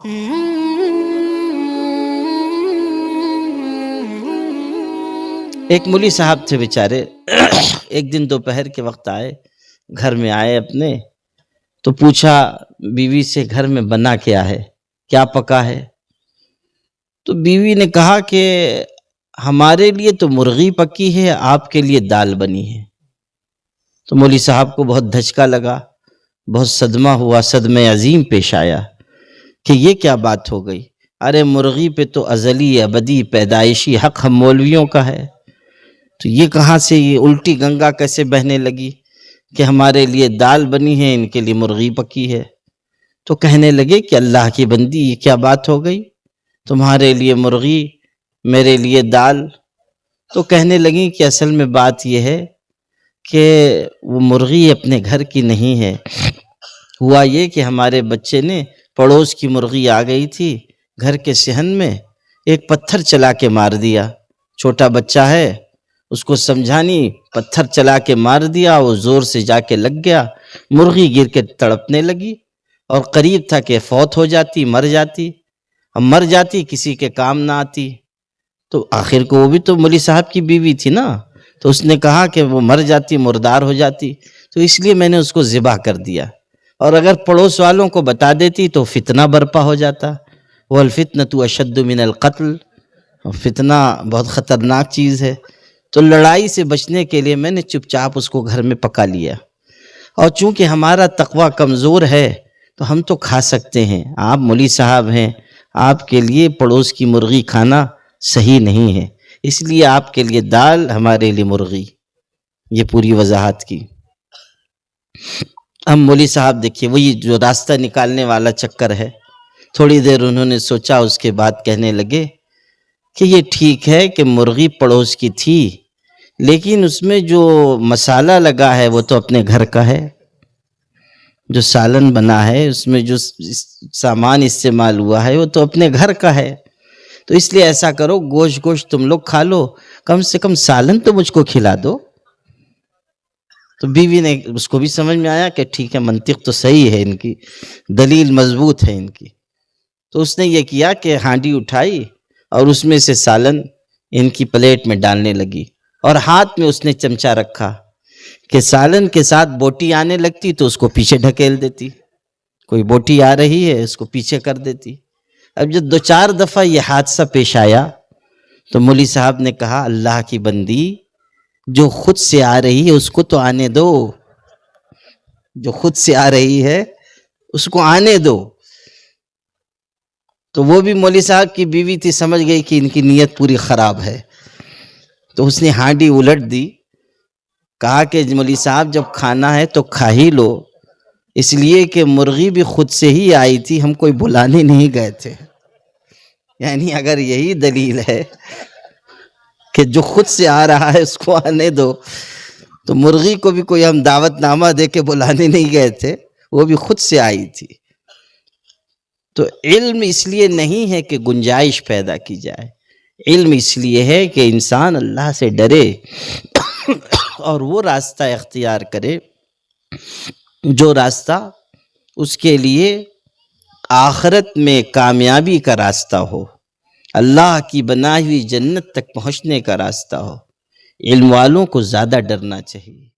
ایک مولوی صاحب تھے بیچارے، ایک دن دوپہر کے وقت آئے، گھر میں آئے اپنے، تو پوچھا بیوی سے گھر میں بنا کیا ہے، کیا پکا ہے؟ تو بیوی نے کہا کہ ہمارے لیے تو مرغی پکی ہے، آپ کے لیے دال بنی ہے۔ تو مولوی صاحب کو بہت دھچکا لگا، بہت صدمہ ہوا، صدمہ عظیم پیش آیا کہ یہ کیا بات ہو گئی؟ ارے مرغی پہ تو ازلی ابدی پیدائشی حق ہم مولویوں کا ہے، تو یہ کہاں سے یہ الٹی گنگا کیسے بہنے لگی کہ ہمارے لیے دال بنی ہے، ان کے لیے مرغی پکی ہے؟ تو کہنے لگے کہ اللہ کی بندی یہ کیا بات ہو گئی، تمہارے لیے مرغی میرے لیے دال؟ تو کہنے لگیں کہ اصل میں بات یہ ہے کہ وہ مرغی اپنے گھر کی نہیں ہے، ہوا یہ کہ ہمارے بچے نے پڑوس کی مرغی آ گئی تھی گھر کے صحن میں، ایک پتھر چلا کے مار دیا، چھوٹا بچہ ہے اس کو سمجھانی، پتھر چلا کے مار دیا، وہ زور سے جا کے لگ گیا، مرغی گر کے تڑپنے لگی اور قریب تھا کہ فوت ہو جاتی، مر جاتی، اب مر جاتی کسی کے کام نہ آتی۔ تو آخر کو وہ بھی تو مولوی صاحب کی بیوی تھی نا، تو اس نے کہا کہ وہ مر جاتی، مردار ہو جاتی، تو اس لیے میں نے اس کو ذبح کر دیا، اور اگر پڑوس والوں کو بتا دیتی تو فتنہ برپا ہو جاتا، والفتنۃ اشد من القتل، فتنہ بہت خطرناک چیز ہے، تو لڑائی سے بچنے کے لیے میں نے چپ چاپ اس کو گھر میں پکا لیا، اور چونکہ ہمارا تقوی کمزور ہے تو ہم تو کھا سکتے ہیں، آپ مولوی صاحب ہیں، آپ کے لیے پڑوس کی مرغی کھانا صحیح نہیں ہے، اس لیے آپ کے لیے دال، ہمارے لیے مرغی۔ یہ پوری وضاحت کی۔ ہم مولوی صاحب دیکھیے وہی جو راستہ نکالنے والا چکر ہے، تھوڑی دیر انہوں نے سوچا، اس کے بعد کہنے لگے کہ یہ ٹھیک ہے کہ مرغی پڑوس کی تھی، لیکن اس میں جو مسالہ لگا ہے وہ تو اپنے گھر کا ہے، جو سالن بنا ہے اس میں جو سامان استعمال ہوا ہے وہ تو اپنے گھر کا ہے، تو اس لیے ایسا کرو گوشت تم لوگ کھا لو، کم سے کم سالن تو مجھ کو کھلا دو۔ تو بیوی نے، اس کو بھی سمجھ میں آیا کہ ٹھیک ہے، منطق تو صحیح ہے، ان کی دلیل مضبوط ہے ان کی، تو اس نے یہ کیا کہ ہانڈی اٹھائی اور اس میں سے سالن ان کی پلیٹ میں ڈالنے لگی، اور ہاتھ میں اس نے چمچہ رکھا کہ سالن کے ساتھ بوٹی آنے لگتی تو اس کو پیچھے ڈھکیل دیتی، کوئی بوٹی آ رہی ہے اس کو پیچھے کر دیتی۔ اب جب 2-4 دفعہ یہ حادثہ پیش آیا تو مولوی صاحب نے کہا اللہ کی بندی، جو خود سے آ رہی ہے اس کو تو آنے دو، جو خود سے آ رہی ہے اس کو آنے دو۔ تو وہ بھی مولوی صاحب کی بیوی تھی، سمجھ گئی کہ ان کی نیت پوری خراب ہے، تو اس نے ہانڈی الٹ دی، کہا کہ مولوی صاحب جب کھانا ہے تو کھا ہی لو، اس لیے کہ مرغی بھی خود سے ہی آئی تھی، ہم کوئی بلانے نہیں گئے تھے۔ یعنی اگر یہی دلیل ہے کہ جو خود سے آ رہا ہے اس کو آنے دو، تو مرغی کو بھی کوئی ہم دعوت نامہ دے کے بلانے نہیں گئے تھے، وہ بھی خود سے آئی تھی۔ تو علم اس لیے نہیں ہے کہ گنجائش پیدا کی جائے، علم اس لیے ہے کہ انسان اللہ سے ڈرے اور وہ راستہ اختیار کرے جو راستہ اس کے لیے آخرت میں کامیابی کا راستہ ہو، اللہ کی بنائی ہوئی جنت تک پہنچنے کا راستہ ہو۔ علم والوں کو زیادہ ڈرنا چاہیے۔